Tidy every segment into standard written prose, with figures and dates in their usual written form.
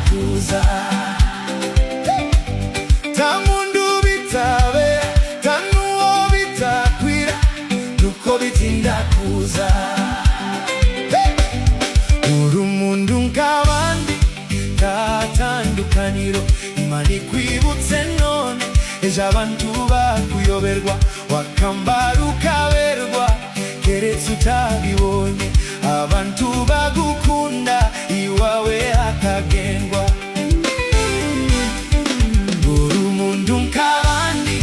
kuza. Tamundu bitabe tanuwo bitakwira nuko bitinda kuza. Urumundu nk'abandi tatandukaniro, Imana ikwibutse none ejo abantu bakuyoberwa wakambara ukaberwa keretse utabibonye. Abantu bagukunda iwawe hakagendwa. Urumundu nk'abandi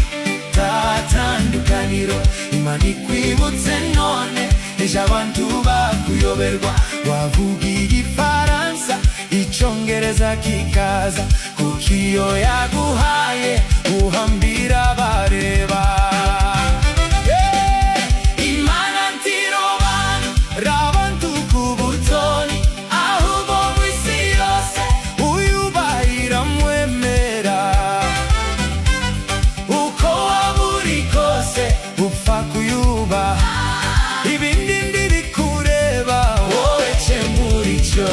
tatandukaniro, Imana ikwibutse none ejo abantu bakuyoberwa. Wavuga Igifaransa Icyongereza kikaza, kuko iyo yaguhaye uhambira abareba. Imana ntirobanura abantu ku butoni, ahubwo mu isi yose uyubahira mwemera. Uko waba uri kose upfa kuyubaha, ibindi ndibikureba wowe kemura icyo.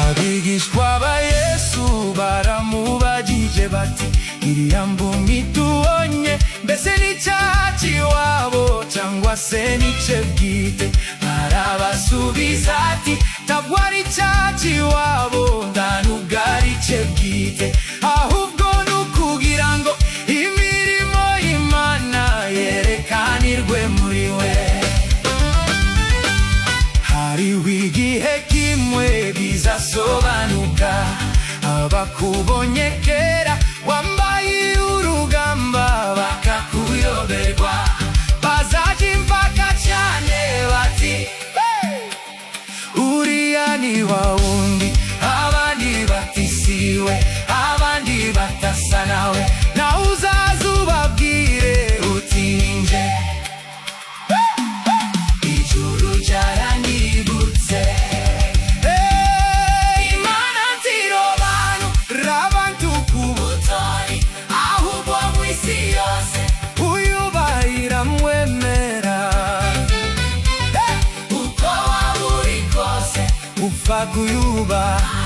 Abigishwa ba Yesu baramubajije bati, iriya mbumyi tubonye mbese ni icyaha cy'iwabo cyangwa se ni cye bwite? Arabasubiza ati, ntabwo ari icyaha cy'iwabo nta nubwo ari cye bwite, ahubwo ni ukugira ngo imirimo y'Imana yerekanirwe muri we. Hariho igihe kimwe bizasobanuka, abakubonye kera wambaye urugamba bakakuyoberwa. Bazajya impaka cyane bati, uriya ni wa wundi, abandi bati siwe, abandi batasa nawe. Nawe uzaza ubabwire uti ni nje. Ijuru ryaranibutse. Imana ntirobanura abantu ku butoni, ahubwo mu isi yose uyubahira mwemera. Uko waba uri kose upfa kuyubaha,